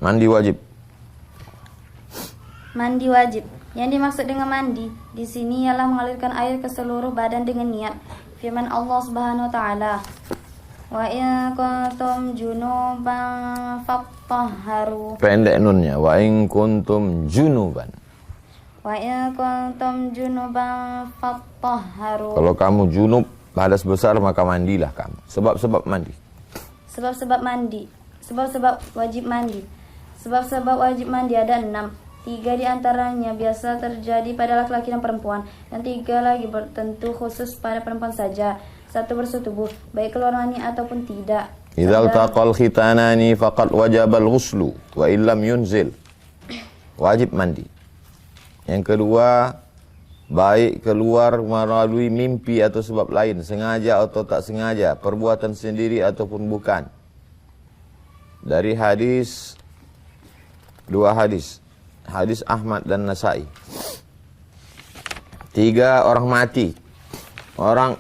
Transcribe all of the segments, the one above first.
Mandi wajib. Mandi wajib. Yang dimaksud dengan mandi di sini ialah mengalirkan air ke seluruh badan dengan niat. Firman Allah Subhanahu wa taala, "Wa in kuntum junuban fattahharu." Pendek nunnya. Wa in kuntum junuban. Wa in kuntum junuban fattahharu. Kalau kamu junub, hadas besar, maka mandilah kamu. Sebab-sebab mandi. Sebab-sebab mandi. Sebab-sebab wajib mandi. Sebab-sebab wajib mandi ada 6. 3 di antaranya biasa terjadi pada laki-laki dan perempuan, dan 3 lagi bertentu khusus pada perempuan saja. 1 bersetubuh, baik keluar mani ataupun tidak. Idzal taqal khitanani faqad wajabal ghuslu wa illam yunzil. Wajib mandi. Yang kedua, baik keluar melalui mimpi atau sebab lain, sengaja atau tak sengaja, perbuatan sendiri ataupun bukan. Dari hadis, 2 hadis. Hadis Ahmad dan Nasai. 3 orang mati. Orang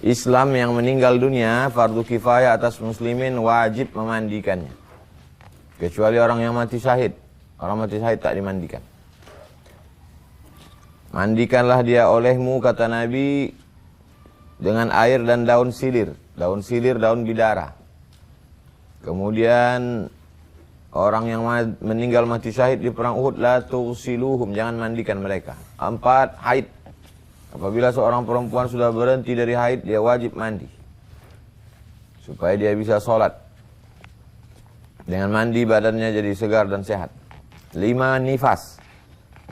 Islam yang meninggal dunia, fardu kifayah atas muslimin, wajib memandikannya. Kecuali orang yang mati syahid. Orang mati syahid tak dimandikan. Mandikanlah dia olehmu, kata Nabi, dengan air dan daun silir. Daun silir, daun bidara. Kemudian orang yang meninggal mati syahid di perang Uhud, la tughsiluhum, jangan mandikan mereka. 4, haid. Apabila seorang perempuan sudah berhenti dari haid, dia wajib mandi supaya dia bisa sholat. Dengan mandi badannya jadi segar dan sehat. 5, nifas.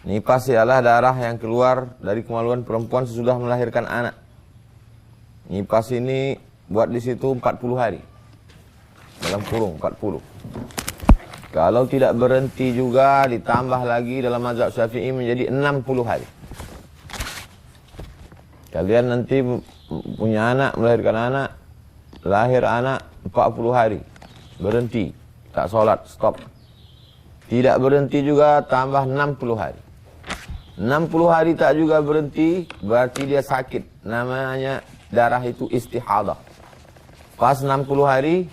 Nifas ialah darah yang keluar dari kemaluan perempuan sesudah melahirkan anak. Nifas ini buat di situ 40 hari. Dalam kurung 40. Kalau tidak berhenti juga, ditambah lagi dalam mazhab Syafi'i menjadi 60 hari. Kalian nanti punya anak, melahirkan anak, lahir anak 40 hari. Berhenti, tak sholat, stop. Tidak berhenti juga, tambah 60 hari. 60 hari tak juga berhenti, berarti dia sakit. Namanya darah itu istihadah. Pas 60 hari,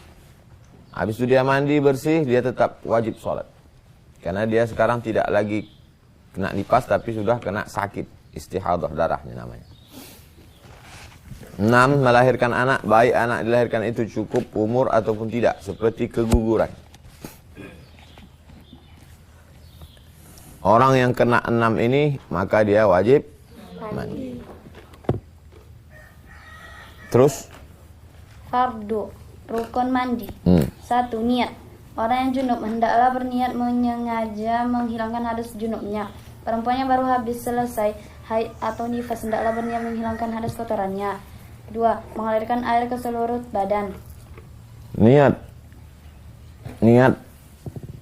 habis itu dia mandi bersih, dia tetap wajib sholat. Karena dia sekarang tidak lagi kena nifas, tapi sudah kena sakit. Istihadah darahnya namanya. 6, melahirkan anak, baik anak dilahirkan itu cukup umur ataupun tidak. Seperti keguguran. Orang yang kena 6 ini, maka dia wajib mandi. Terus? Fardu, rukun mandi. 1, niat. Orang yang junub hendaklah berniat menyengaja menghilangkan hadas junubnya. Perempuan yang baru habis selesai haid atau nifas hendaklah berniat menghilangkan hadas kotorannya. 2, mengalirkan air ke seluruh badan. Niat.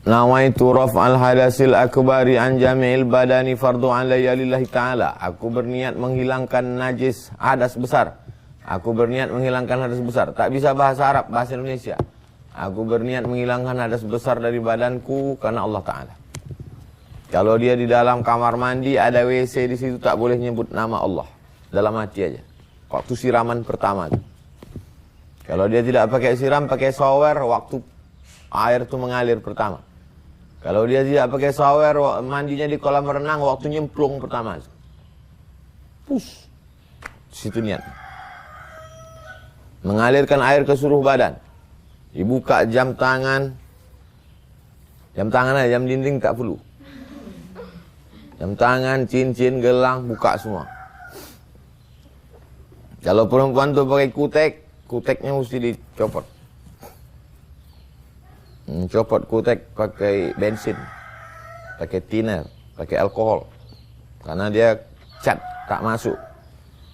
Nawaitu raf'al hadasil akbari an jami'il badani fardu alayya lillahi ta'ala. Aku berniat menghilangkan najis hadas besar. Aku berniat menghilangkan hadas besar. Tak bisa bahasa Arab, bahasa Indonesia. Aku berniat menghilangkan hadas besar dari badanku karena Allah Ta'ala. Kalau dia di dalam kamar mandi, ada WC di situ, tak boleh nyebut nama Allah. Dalam hati aja. Waktu siraman pertama. Kalau dia tidak pakai siram, pakai shower, waktu air itu mengalir pertama. Kalau dia tidak pakai shower, mandinya di kolam renang, waktu nyemplung pertama. Pus. Situ niat. Mengalirkan air ke seluruh badan. Dibuka jam tangan. Jam tangan aja, jam dinding tak perlu. Jam tangan, cincin, gelang, buka semua. Kalau perempuan tuh pakai kutek, kuteknya mesti dicopot. Copot kutek pakai bensin, pakai thinner, pakai alkohol. Karena dia cat, tak masuk.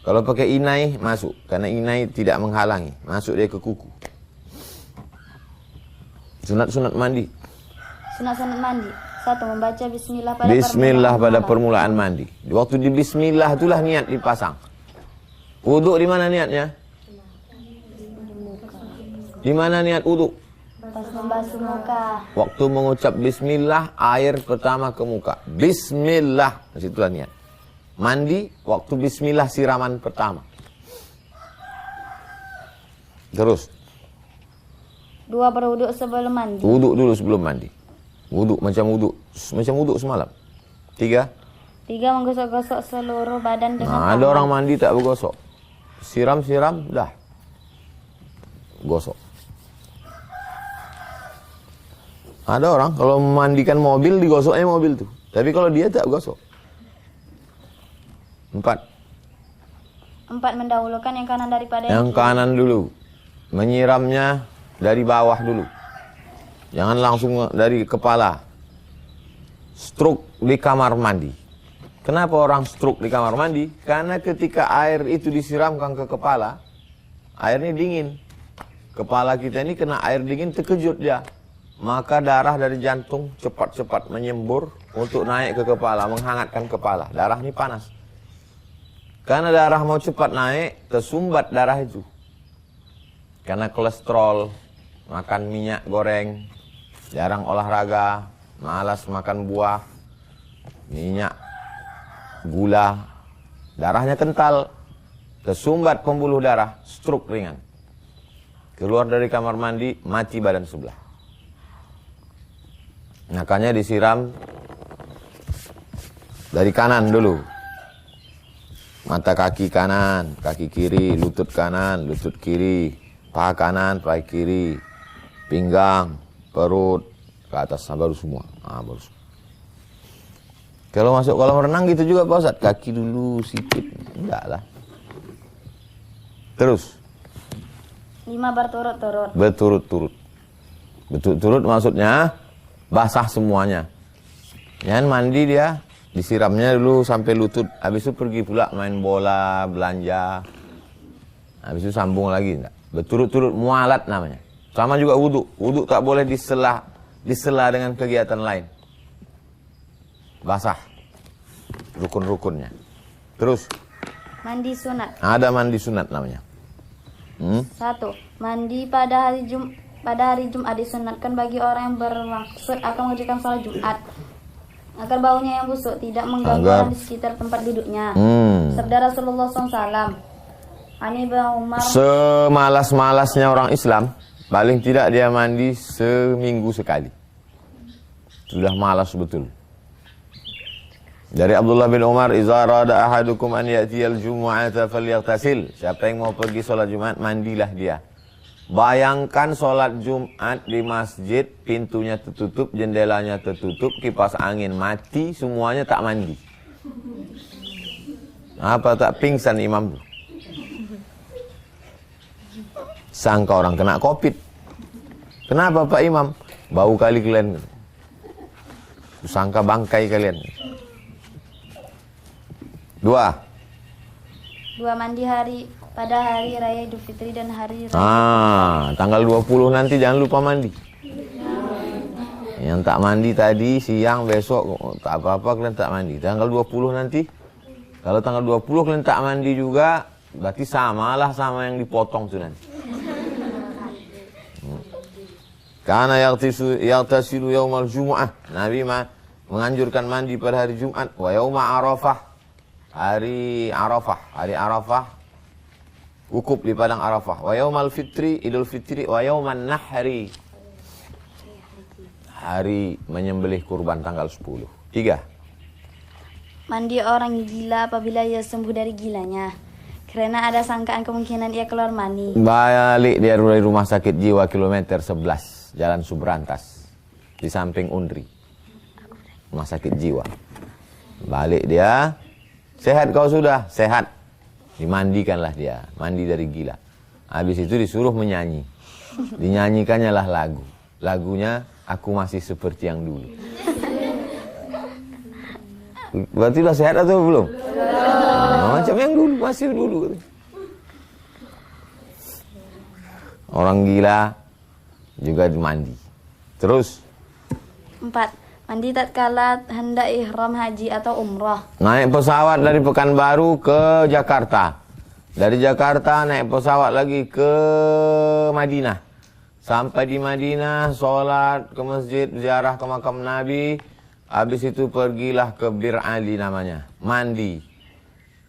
Kalau pakai inai, masuk. Karena inai tidak menghalangi. Masuk dia ke kuku. Sunat-sunat mandi. Sunat-sunat mandi. 1, membaca bismillah pada permulaan mandi. Waktu di bismillah itulah niat dipasang. Wuduk di mana niatnya? Di mana niat wuduk? Pas membasuh muka. Waktu mengucap bismillah, air pertama ke muka. Bismillah, disitulah niat. Mandi, waktu bismillah siraman pertama. Terus. 2, berwuduk sebelum mandi. Wuduk dulu sebelum mandi. Wuduk macam wuduk semalam. 3. 3. Menggosok-gosok seluruh badan dengan Nah, ada orang mandi tak bergosok. Siram-siram, dah. Gosok. Ada orang kalau memandikan mobil, digosoknya mobil tuh. Tapi kalau dia tak gosok. 4. 4. Mendahulukan yang kanan daripada Yang kanan dulu. Menyiramnya dari bawah dulu. Jangan langsung dari kepala. Stroke di kamar mandi. Kenapa orang stroke di kamar mandi? Karena ketika air itu disiramkan ke kepala, airnya dingin. Kepala kita ini kena air dingin, terkejut dia. Maka darah dari jantung cepat-cepat menyembur untuk naik ke kepala, menghangatkan kepala. Darah ini panas. Karena darah mau cepat naik, tersumbat darah itu. Karena kolesterol, makan minyak goreng, jarang olahraga, malas makan buah, minyak, gula, darahnya kental, tersumbat pembuluh darah, stroke ringan. Keluar dari kamar mandi, mati badan sebelah. Makanya disiram dari kanan dulu. Mata kaki kanan, kaki kiri, lutut kanan, lutut kiri, paha kanan, paha kiri, pinggang, perut, ke atas, baru semua. Baru semua. Kalau masuk kolam renang gitu juga Pak Ustadz, kaki dulu sikit, enggak lah. Terus. 5. Berturut-turut. Berturut-turut. Berturut-turut maksudnya basah semuanya. Jangan mandi dia, disiramnya dulu sampai lutut. Habis itu pergi pula main bola, belanja. Habis itu sambung lagi. Enggak. Berturut-turut, mualat namanya. Sama juga wudhu. Wudhu tak boleh disela dengan kegiatan lain. Basah. Rukun-rukunnya. Terus. Mandi sunat. Ada mandi sunat namanya. 1. Mandi pada hari Jumat disunatkan bagi orang yang bermaksud akan mengerjakan salat Jumat. Agar baunya yang busuk tidak mengganggu orang di sekitar tempat duduknya. Sabda Rasulullah SAW. Ani bin Umar. Semalas-malasnya orang Islam, paling tidak dia mandi seminggu sekali. Sudah malas betul. Dari Abdullah bin Umar, "Iza rada ahadukum an ya'tiyal jumu'ata falyaghtasil." Siapa yang mau pergi sholat Jumat, mandilah dia. Bayangkan sholat Jumat di masjid, pintunya tertutup, jendelanya tertutup, kipas angin mati, semuanya tak mandi. Apa tak pingsan imam tu? Sangka orang kena COVID. Kenapa Pak Imam? Bau kali kalian. Sangka bangkai kalian. 2. Mandi pada hari raya Idul Fitri dan hari raya. Tanggal 20 nanti jangan lupa mandi. Yang tak mandi tadi, siang, besok, tak apa-apa kalian tak mandi. Tanggal 20 nanti, kalau tanggal 20 kalian tak mandi juga, berarti samalah sama yang dipotong tu nanti. Karena yaghtasilu yaumal jumu'ah. Nabi menganjurkan mandi pada hari Jumat. Wa yauma Arafah. Hari Arafah. Wukuf di padang Arafah. Wa yaumal fitri, Idul Fitri. Wa yauman nahri. Hari menyembelih kurban tanggal 10. 3. Mandi orang gila apabila ia sembuh dari gilanya. Karena ada sangkaan kemungkinan ia keluar mani. Balik dia dari rumah sakit jiwa kilometer 11. Jalan Subrantas. Di samping Undri. Rumah sakit jiwa. Balik dia. Sehat kau sudah? Sehat. Dimandikanlah dia. Mandi dari gila. Habis itu disuruh menyanyi. Dinyanyikannya lah lagu. Lagunya Aku Masih Seperti Yang Dulu. Berarti udah sehat atau belum? Macam yang dulu. Masih dulu. Orang gila juga dimandi. Terus. 4. Mandi tatkala hendak ihram haji atau umrah. Naik pesawat dari Pekanbaru ke Jakarta. Dari Jakarta naik pesawat lagi ke Madinah. Sampai di Madinah, sholat ke masjid, ziarah ke makam Nabi. Habis itu pergilah ke Bir Ali namanya. Mandi.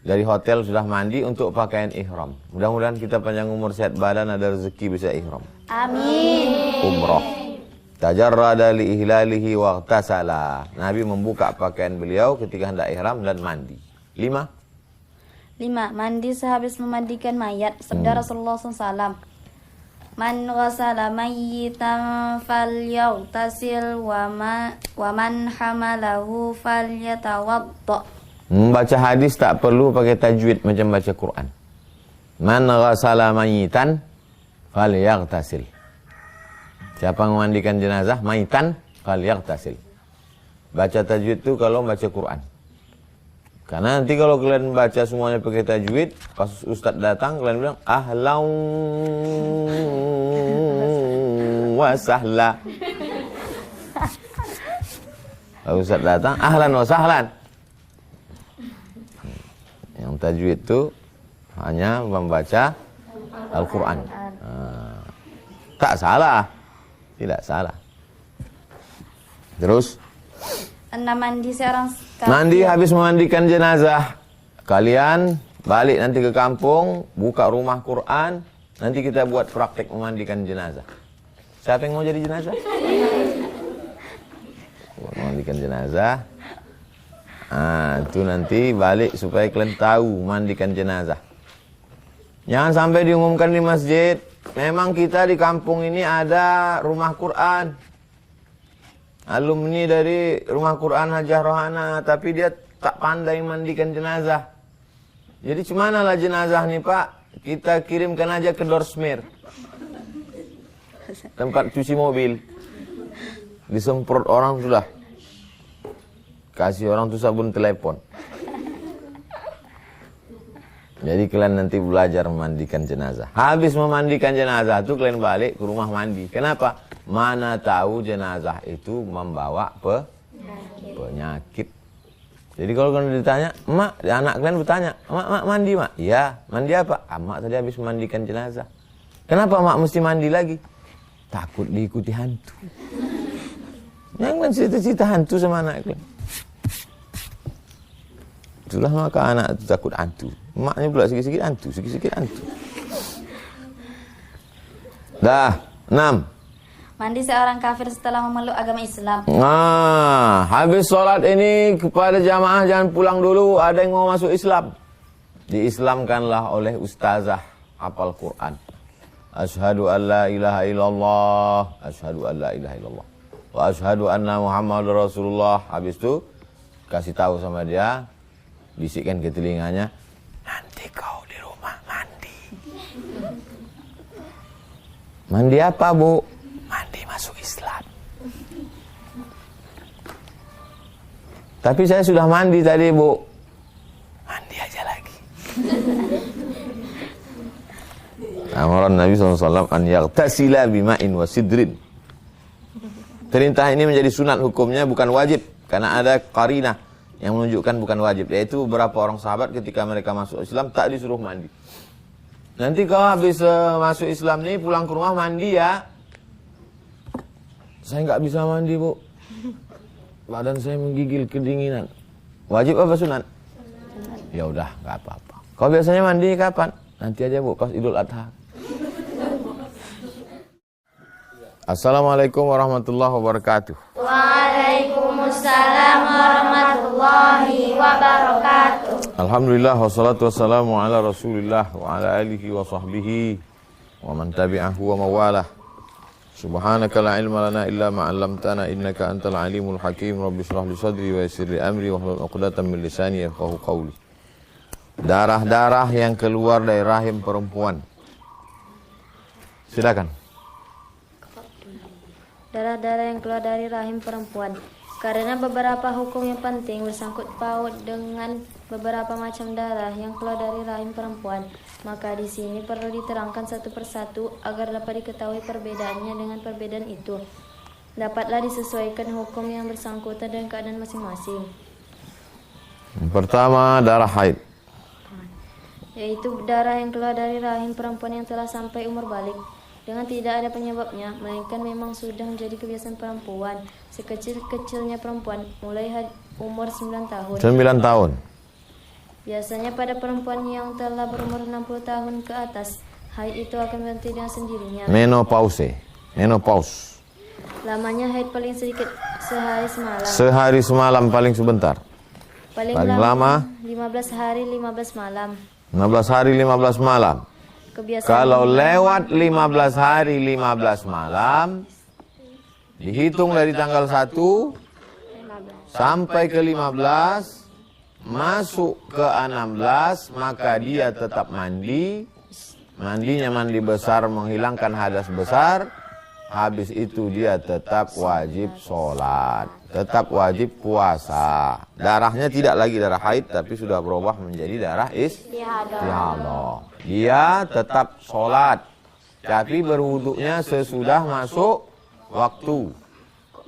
Dari hotel sudah mandi untuk pakaian ihram. Mudah-mudahan kita panjang umur, sehat badan, ada rezeki bisa ihram. Amin. Umroh. Tajarrada li ihlalihi wa ightasala. Nabi membuka pakaian beliau ketika hendak ihram dan mandi. 5. 5. Mandi sehabis memandikan mayat. Sabda Rasulullah SAW. Man ghasala mayyitan falyaghtasil wa man hamalahu falyatawadda. Membaca hadis tak perlu pakai tajwid macam baca Quran. Man ghasala mayyitan falyaghtasil. Siapa yang memandikan jenazah mayyitan falyaghtasil. Baca tajwid itu kalau baca Quran. Karena nanti kalau kalian baca semuanya pakai tajwid, pas ustaz datang kalian bilang ahlan wa sahla. Kalau ustaz datang ahlan wa sahlan. Yang tajwid itu hanya membaca Al-Quran. Tak salah. Tidak salah. Terus 6. Mandi seorang mandi habis memandikan jenazah. Kalian balik nanti ke kampung, buka rumah Quran, nanti kita buat praktek memandikan jenazah. Siapa yang mau jadi jenazah? Buat memandikan jenazah. Itu nanti balik supaya kalian tahu memandikan jenazah. Jangan sampai diumumkan di masjid. Memang kita di kampung ini ada rumah Quran. Alumni dari rumah Quran Hajah Rohana, tapi dia tak pandai mandikan jenazah. Jadi cemana lah jenazah nih Pak? Kita kirimkan aja ke Dorsmir, tempat cuci mobil. Disemprot orang sudah. Kasih orang tuh sabun telepon. Jadi kalian nanti belajar memandikan jenazah. Habis memandikan jenazah itu kalian balik ke rumah mandi. Kenapa? Mana tahu jenazah itu membawa penyakit. Jadi kalau kalian ditanya, "Mak," anak kalian bertanya, "Mak mandi, Mak?" "Iya." "Mandi apa?" "Mak tadi habis memandikan jenazah." "Kenapa Mak mesti mandi lagi?" "Takut diikuti hantu." Jangan cerita-cerita hantu sama anak kalian. Itulah maka anak itu takut hantu. Maknya pula sikit-sikit hantu, sikit-sikit hantu. Dah, 6. Mandi seorang kafir setelah memeluk agama Islam. Habis sholat ini kepada jamaah jangan pulang dulu. Ada yang mau masuk Islam. Diislamkanlah oleh ustazah hafal Quran. Asyhadu an la ilaha illallah. Asyhadu an la ilaha illallah. Wa asyhadu anna Muhammadur Rasulullah. Habis itu kasih tahu sama dia, bisikkan ke telinganya, nanti kau di rumah mandi. Mandi apa, Bu? Mandi masuk Islam. Tapi saya sudah mandi tadi, Bu. Mandi aja lagi. Amaran Nabi SAW an yaghtasila bima'in wa sidrin. Perintah ini menjadi sunat hukumnya, bukan wajib. Karena ada qarinah yang menunjukkan bukan wajib. Yaitu beberapa orang sahabat ketika mereka masuk Islam tak disuruh mandi. Nanti kau habis masuk Islam nih pulang ke rumah mandi ya. Saya nggak bisa mandi, Bu. Badan saya menggigil kedinginan. Wajib apa sunat? Ya udah, nggak apa-apa. Kau biasanya mandi kapan? Nanti aja, Bu, pas Idul Adha. Assalamualaikum warahmatullahi wabarakatuh. Waalaikumsalam warahmatullahi wabarakatuh. Alhamdulillah wassalatu wassalamu ala Rasulillah wa ala alihi wa sahbihi wa man tabi'ahu wa mawalah. Subhanaka la ilma lana illa ma 'allamtana innaka antal alimul hakim. Rabbi shrah li sadri wa yassir li amri wahlul 'uqdatam min lisani yafqahu qawli. Darah-darah yang keluar dari rahim perempuan. Silakan. Darah-darah yang keluar dari rahim perempuan. Karena beberapa hukum yang penting bersangkut paut dengan beberapa macam darah yang keluar dari rahim perempuan, maka di sini perlu diterangkan satu persatu agar dapat diketahui perbedaannya. Dengan perbedaan itu dapatlah disesuaikan hukum yang bersangkutan dengan keadaan masing-masing. Pertama, darah haid, yaitu darah yang keluar dari rahim perempuan yang telah sampai umur balik dengan tidak ada penyebabnya, melainkan memang sudah menjadi kebiasaan perempuan sekecil-kecilnya perempuan mulai umur 9 tahun. 9 tahun. Biasanya pada perempuan yang telah berumur 60 tahun ke atas, haid itu akan berhenti dengan sendirinya. Menopause. Lamanya haid paling sedikit sehari semalam. Sehari semalam paling sebentar. Paling lama 15 hari 15 malam. 15 hari 15 malam. Kebiasaan Kalau lewat 15 hari 15 malam, dihitung dari tanggal 1 sampai ke 15, masuk ke 16, maka dia tetap mandi. Mandinya mandi besar, menghilangkan hadas besar. Habis itu dia tetap wajib sholat, tetap wajib puasa. Darahnya tidak lagi darah haid, tapi sudah berubah menjadi darah istihadah. Dia tetap sholat, tapi berwuduknya sesudah masuk waktu.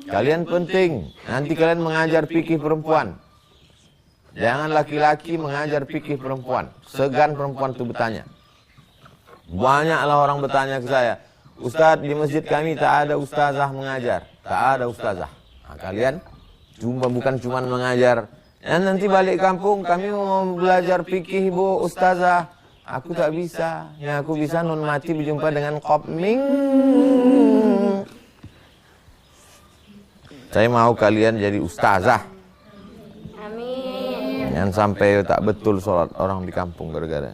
Kalian penting, nanti kalian mengajar fikih perempuan. Jangan laki-laki mengajar fikih perempuan. Segan perempuan itu bertanya. Banyaklah orang bertanya ke saya, Ustadz, di masjid kami tak ada ustazah mengajar. Tak ada ustazah. Nah, kalian bukan cuma mengajar. Nanti balik kampung kami mau belajar fikih bu ustazah. Aku tak bisa. Ya aku bisa nun mati berjumpa dengan kopming. Saya mau kalian jadi ustazah. Amin. Jangan sampai tak betul sholat orang di kampung gara-gara.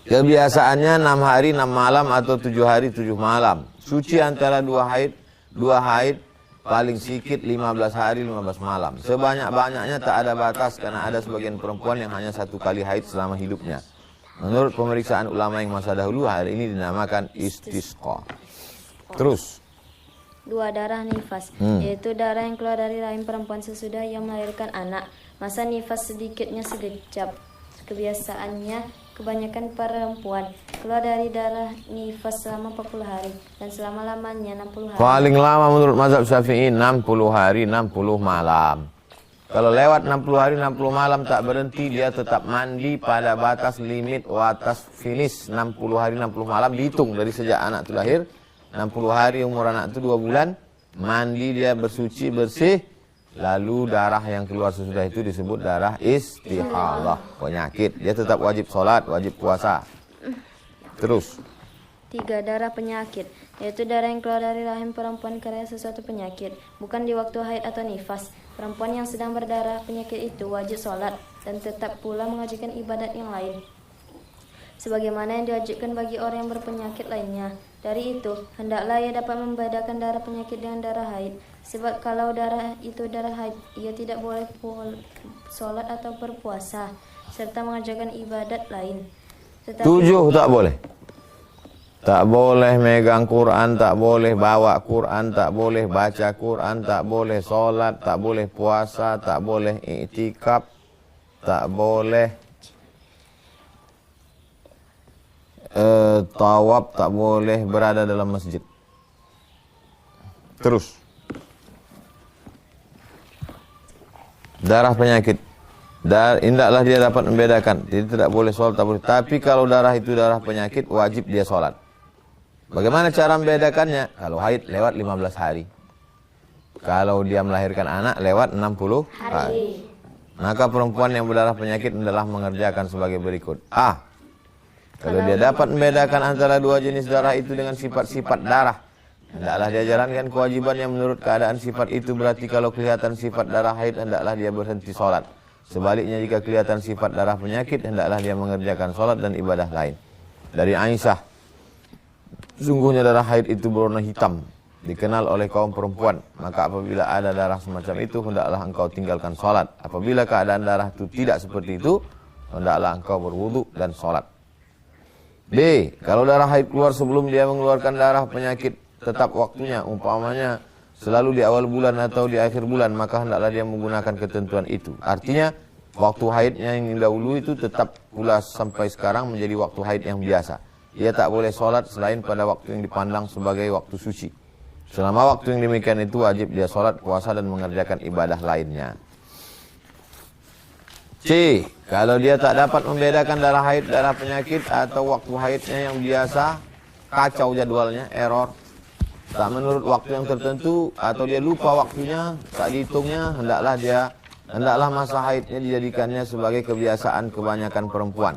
Kebiasaannya 6 hari 6 malam atau 7 hari 7 malam. Suci antara 2 haid paling sedikit 15 hari 15 malam. Sebanyak-banyaknya tak ada batas karena ada sebagian perempuan yang hanya 1 kali haid selama hidupnya. Menurut pemeriksaan ulama yang masa dahulu, hari ini dinamakan istisqa. Terus 2 darah nifas, yaitu darah yang keluar dari rahim perempuan sesudah ia melahirkan anak. Masa nifas sedikitnya sekejap. Kebiasaannya kebanyakan perempuan keluar dari darah nifas selama 40 hari dan selama-lamanya 60 hari. Paling lama menurut mazhab Syafi'i 60 hari 60 malam. Kalau lewat 60 hari 60 malam tak berhenti, dia tetap mandi pada batas limit watas finish 60 hari 60 malam, dihitung dari sejak anak itu lahir. 60 hari umur anak itu 2 bulan, mandi dia bersuci bersih. Lalu darah yang keluar sesudah itu disebut darah istihadah, penyakit. Dia tetap wajib sholat, wajib puasa. Terus 3 darah penyakit, yaitu darah yang keluar dari rahim perempuan karena sesuatu penyakit, bukan di waktu haid atau nifas. Perempuan yang sedang berdarah penyakit itu wajib sholat dan tetap pula mengajukan ibadat yang lain, sebagaimana yang diwajibkan bagi orang yang berpenyakit lainnya. Dari itu, hendaklah ia dapat membedakan darah penyakit dengan darah haid. Sebab kalau darah itu darah haid, ia tidak boleh sholat atau berpuasa, serta mengajarkan ibadat lain. 7 tak boleh. Tak boleh megang Quran, tak boleh bawa Quran, tak boleh baca Quran, tak boleh sholat, tak boleh puasa, tak boleh iktikaf, tak boleh tawaf, tak boleh berada dalam masjid. Terus darah penyakit, hendaklah dia dapat membedakan. Jadi tidak boleh sholat, tak boleh. Tapi kalau darah itu darah penyakit, wajib dia sholat. Bagaimana cara membedakannya? Kalau haid lewat 15 hari. Kalau dia melahirkan anak lewat 60 hari. Maka perempuan yang berdarah penyakit adalah mengerjakan sebagai berikut. A. Kalau dia dapat membedakan antara 2 jenis darah itu dengan sifat-sifat darah, hendaklah dia jalankan kewajiban yang menurut keadaan sifat itu. Berarti kalau kelihatan sifat darah haid, hendaklah dia berhenti sholat. Sebaliknya jika kelihatan sifat darah penyakit, hendaklah dia mengerjakan sholat dan ibadah lain. Dari Aisyah, sungguhnya darah haid itu berwarna hitam, dikenal oleh kaum perempuan. Maka apabila ada darah semacam itu, hendaklah engkau tinggalkan sholat. Apabila keadaan darah itu tidak seperti itu, hendaklah engkau berwudu dan sholat. B. Kalau darah haid keluar sebelum dia mengeluarkan darah penyakit, tetap waktunya, umpamanya selalu di awal bulan atau di akhir bulan, maka hendaklah dia menggunakan ketentuan itu. Artinya waktu haidnya yang dahulu itu tetap pula sampai sekarang menjadi waktu haid yang biasa. Dia tak boleh sholat selain pada waktu yang dipandang sebagai waktu suci. Selama waktu yang demikian itu wajib dia sholat, puasa dan mengerjakan ibadah lainnya. C. Kalau dia tak dapat membedakan darah haid, darah penyakit atau waktu haidnya yang biasa, kacau jadwalnya, error, tak menurut waktu yang tertentu, atau dia lupa waktunya, tak dihitungnya, hendaklah masa haidnya dijadikannya sebagai kebiasaan kebanyakan perempuan.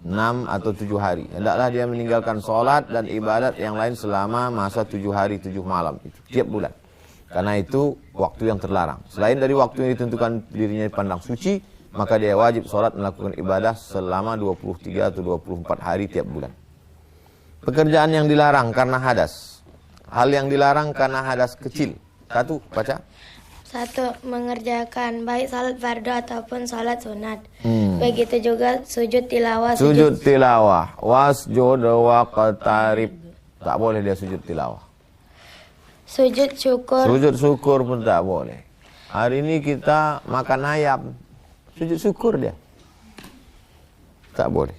6 atau 7 hari. Hendaklah dia meninggalkan sholat dan ibadat yang lain selama masa 7 hari 7 malam itu tiap bulan. Karena itu waktu yang terlarang. Selain dari waktu yang ditentukan dirinya dipandang suci, maka dia wajib sholat melakukan ibadah selama 23 atau 24 hari tiap bulan. Pekerjaan yang dilarang karena hadas. Hal yang dilarang karena hadas kecil. 1, baca. 1. Mengerjakan baik salat fardu ataupun salat sunat. Begitu juga sujud tilawah. Sujud tilawah. Wasjud waqtarib. Tak boleh dia sujud tilawah. Sujud syukur. Sujud syukur pun tak boleh. Hari ini kita makan ayam. Sujud syukur dia. Tak boleh.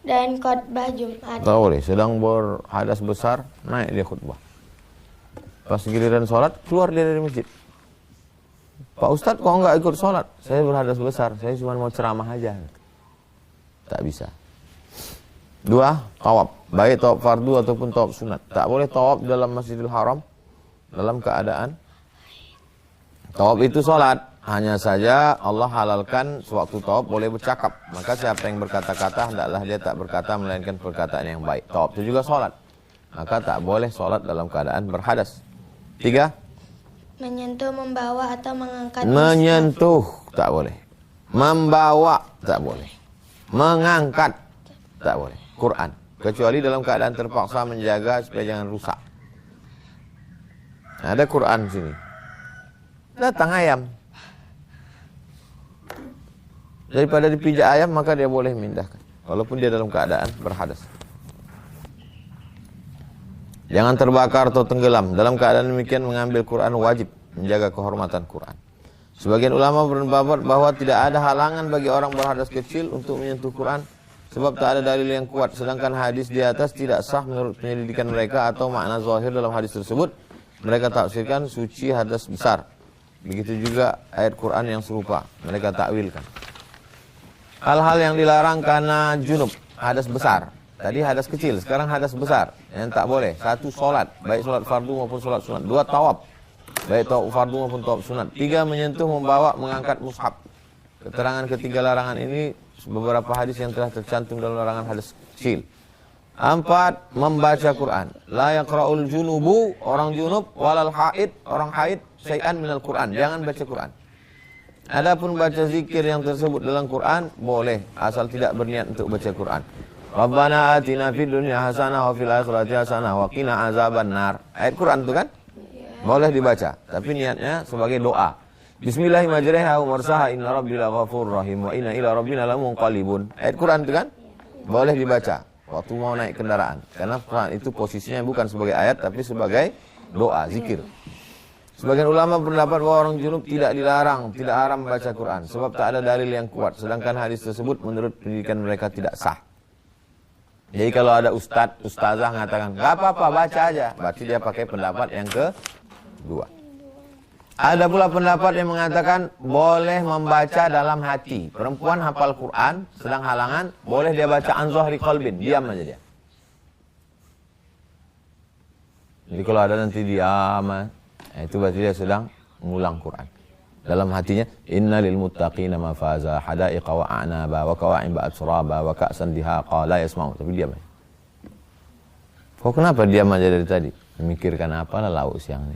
Dan khotbah Jumat. Tak boleh. Sedang berhadas besar, naik dia khutbah. Pas giliran sholat, keluar dia dari masjid. Pak Ustadz kok enggak ikut sholat? Saya berhadas besar, saya cuma mau ceramah aja. Tak bisa. 2, tawaf. Baik tawaf fardu ataupun tawaf sunat. Tak boleh tawaf dalam Masjidil Haram dalam keadaan tawaf itu sholat. Hanya saja Allah halalkan sewaktu tawaf boleh bercakap. Maka siapa yang berkata-kata, hendaklah dia tak berkata melainkan perkataan yang baik. Tawaf itu juga sholat. Maka tak boleh sholat dalam keadaan berhadas. 3, menyentuh, membawa atau mengangkat. menyentuh tak boleh. Membawa tak boleh. Mengangkat tak boleh. Quran. Kecuali dalam keadaan terpaksa menjaga supaya jangan rusak. Ada Quran sini. Datang ayam. Daripada dipijak ayam maka dia boleh mindahkan. Walaupun dia dalam keadaan berhadas. Jangan terbakar atau tenggelam. Dalam keadaan demikian mengambil Quran wajib menjaga kehormatan Quran. Sebagian ulama berpendapat bahwa tidak ada halangan bagi orang berhadas kecil untuk menyentuh Quran sebab tak ada dalil yang kuat. Sedangkan hadis di atas tidak sah menurut penyelidikan mereka atau makna zahir dalam hadis tersebut. Mereka tafsirkan suci hadas besar. Begitu juga ayat Quran yang serupa. Mereka takwilkan. Hal-hal yang dilarang karena junub, hadas besar. Tadi hadas kecil, sekarang hadas besar. Yang tak boleh. 1, sholat. Baik sholat fardu maupun sholat sunat. 2, tawaf. Baik tawaf fardu maupun tawaf sunat. 3, menyentuh, membawa, mengangkat mushaf. Keterangan ketiga larangan ini beberapa hadis yang telah tercantum dalam larangan hadas kecil. 4, membaca Quran. La yaqra'ul junubu, orang junub, walal haid, orang haid, syai'an minal Quran. Jangan baca Quran. Adapun baca zikir yang tersebut dalam Quran, boleh. Asal tidak berniat untuk baca Quran. Rabbana atina fid dunya hasanah wa fil akhirati hasanah wa qina azabannar. Ayat Quran itu kan? Boleh dibaca, tapi niatnya sebagai doa. Bismillahirrahmanirrahim wa mursaha inna rabbil ghafurur rahim wa inna ila rabbina lamunqalibun. Ayat Quran itu kan? Boleh dibaca waktu mau naik kendaraan. Karena Quran itu posisinya bukan sebagai ayat tapi sebagai doa, zikir. Sebagian ulama berpendapat bahwa orang junub tidak dilarang, tidak haram membaca Quran sebab tak ada dalil yang kuat. Sedangkan hadis tersebut menurut pendidikan mereka tidak sah. Jadi kalau ada ustazah mengatakan, gak apa-apa baca aja. Berarti dia pakai pendapat yang kedua. Ada pula pendapat yang mengatakan boleh membaca dalam hati. Perempuan hafal Quran, sedang halangan, boleh dia baca an zahri qalbin. Diam aja dia. Jadi kalau ada nanti diam, itu berarti dia sedang mengulang Quran. Dalam hatinya, inna lil muttaqina mafaza hadaiqa wa a'naba wa kawa'imba atsraba wa ka'san dihaqa la yasma'u. Tapi diam aja. Kok kenapa diam aja dari tadi? Memikirkan apa lah lauk siang ini.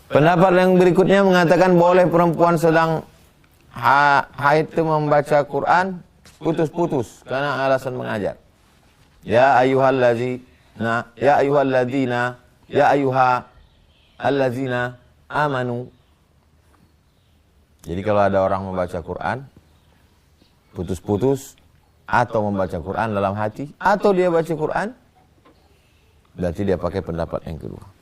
Pendapat yang berikutnya mengatakan boleh perempuan sedang haid itu membaca Quran putus-putus karena alasan mengajar. Ya ayyuhallazina ya ayyuhallazina amanu. Jadi kalau ada orang membaca Quran putus-putus atau membaca Quran dalam hati atau dia baca Quran, berarti dia pakai pendapat yang kedua.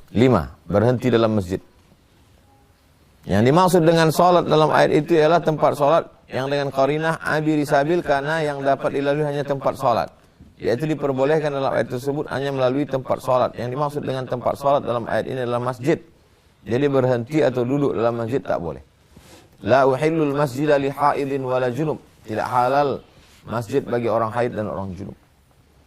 5. Berhenti dalam masjid. Yang dimaksud dengan sholat dalam ayat itu ialah tempat sholat yang dengan qarinah abiri sabil, karena yang dapat dilalui hanya tempat sholat. Yaitu diperbolehkan dalam ayat tersebut hanya melalui tempat sholat. Yang dimaksud dengan tempat sholat dalam ayat ini adalah masjid. Jadi berhenti atau duduk dalam masjid tak boleh. La uhillul masjida li haidin wala junub. Tidak halal masjid bagi orang haid dan orang junub.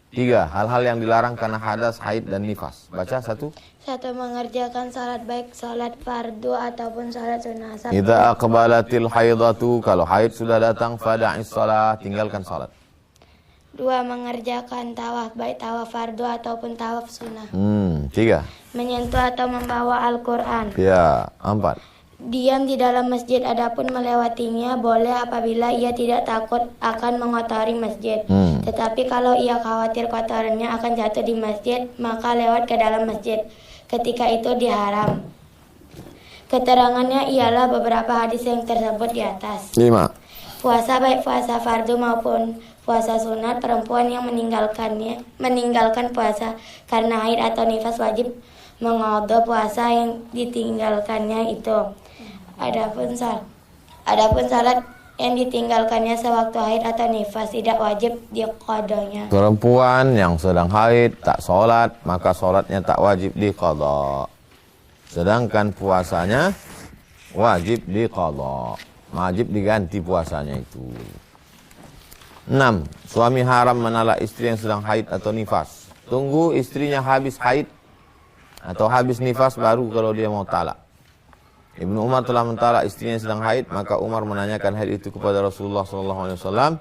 3. Hal-hal yang dilarang karena hadas, haid, dan nifas. Baca 1. 1. Mengerjakan salat baik salat fardu ataupun salat sunnah. Idza aqbalatil haidatu, kalau haid sudah datang, fada'is shalah, tinggalkan salat. 2. Mengerjakan tawaf baik tawaf fardu ataupun tawaf sunnah. 3. Menyentuh atau membawa Al-Quran. Ya, 4. Diam di dalam masjid, adapun melewatinya boleh apabila ia tidak takut akan mengotori masjid. Tetapi kalau ia khawatir kotorannya akan jatuh di masjid, maka lewat ke dalam masjid. Ketika itu diharam. Keterangannya ialah beberapa hadis yang tersebut di atas. 5. Puasa baik puasa fardu maupun puasa sunat, perempuan yang meninggalkan puasa karena haid atau nifas wajib mengqadha puasa yang ditinggalkannya itu. Adapun salat yang ditinggalkannya sewaktu haid atau nifas tidak wajib diqadanya. Perempuan yang sedang haid tak sholat, maka sholatnya tak wajib diqadha. Sedangkan puasanya wajib diqadha. Wajib diganti puasanya itu. 6. Suami haram menalak istri yang sedang haid atau nifas. Tunggu istrinya habis haid atau habis nifas baru kalau dia mau talak. Ibnu Umar telah mentalak istrinya yang sedang haid, maka Umar menanyakan hal itu kepada Rasulullah SAW,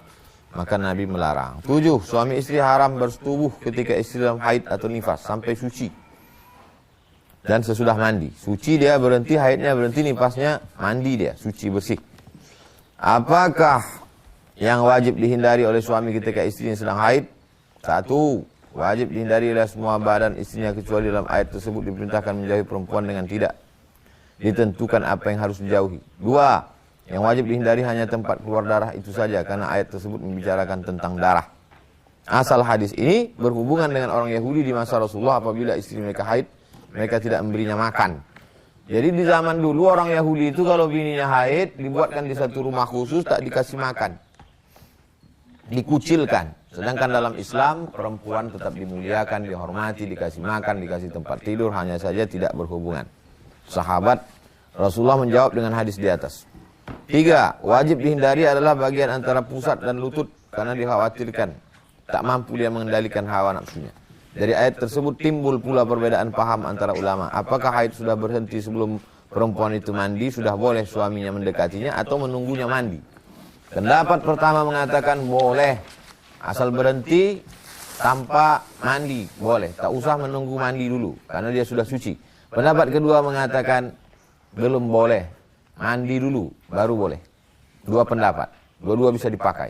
maka Nabi melarang. 7. Suami istri haram bersetubuh ketika istri dalam haid atau nifas sampai suci dan sesudah mandi. Suci dia berhenti, haidnya berhenti, nifasnya mandi dia, suci bersih. Apakah yang wajib dihindari oleh suami ketika istrinya sedang haid? 1. Wajib dihindari oleh semua badan istrinya kecuali dalam ayat tersebut diperintahkan menjauhi perempuan dengan tidak ditentukan apa yang harus dijauhi. 2. Yang wajib dihindari hanya tempat keluar darah itu saja karena ayat tersebut membicarakan tentang darah. Asal hadis ini berhubungan dengan orang Yahudi di masa Rasulullah. Apabila istri mereka haid, mereka tidak memberinya makan. Jadi di zaman dulu orang Yahudi itu kalau bininya haid dibuatkan di satu rumah khusus, tak dikasih makan, dikucilkan. Sedangkan dalam Islam perempuan tetap dimuliakan, dihormati, dikasih makan, dikasih tempat tidur, hanya saja tidak berhubungan. Sahabat Rasulullah menjawab dengan hadis di atas. 3. Wajib dihindari adalah bagian antara pusat dan lutut karena dikhawatirkan tak mampu dia mengendalikan hawa nafsunya. Dari ayat tersebut timbul pula perbedaan paham antara ulama. Apakah haid sudah berhenti sebelum perempuan itu mandi, sudah boleh suaminya mendekatinya atau menunggunya mandi? Pendapat pertama mengatakan boleh, asal berhenti tanpa mandi boleh, tak usah menunggu mandi dulu karena dia sudah suci. Pendapat kedua mengatakan belum boleh, mandi dulu baru boleh. Dua pendapat, dua-dua bisa dipakai.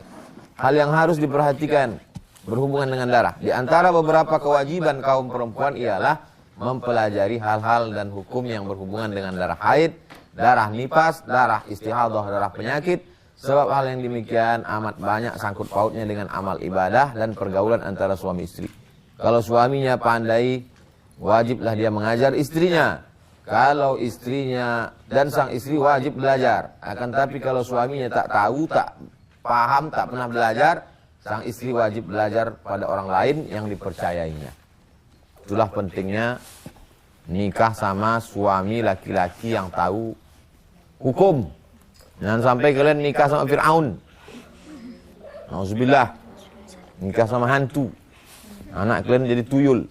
Hal yang harus diperhatikan berhubungan dengan darah. Di antara beberapa kewajiban kaum perempuan ialah mempelajari hal-hal dan hukum yang berhubungan dengan darah haid, darah nifas, darah istihadah, darah penyakit. Sebab hal yang demikian amat banyak sangkut pautnya dengan amal ibadah dan pergaulan antara suami istri. Kalau suaminya pandai, wajiblah dia mengajar istrinya. Kalau istrinya dan sang istri wajib belajar. Akan tapi kalau suaminya tak tahu, tak paham, tak pernah belajar, sang istri wajib belajar pada orang lain yang dipercayainya. Itulah pentingnya nikah sama suami laki-laki yang tahu hukum. Jangan sampai kalian nikah sama Fir'aun. Nauzubillah. Nikah sama hantu. Anak kalian jadi tuyul.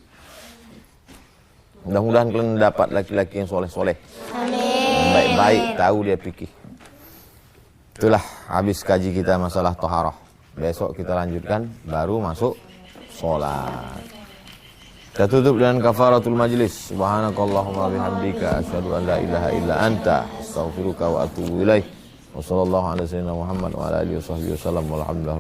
Mudah-mudahan kalian dapat laki-laki yang soleh-soleh. Amin. Baik-baik, tahu dia fikih. Itulah habis kaji kita masalah toharoh. Besok kita lanjutkan, baru masuk sholat. Kita tutup dengan kafaratul majlis. Subhanakallahumma bihamdika asyhadu an la ilaha illa anta astaghfiruka wa atubu ilaik. Wassallallahu ala sayyidina Muhammad wa ala alihi wasallam walhamdulillah.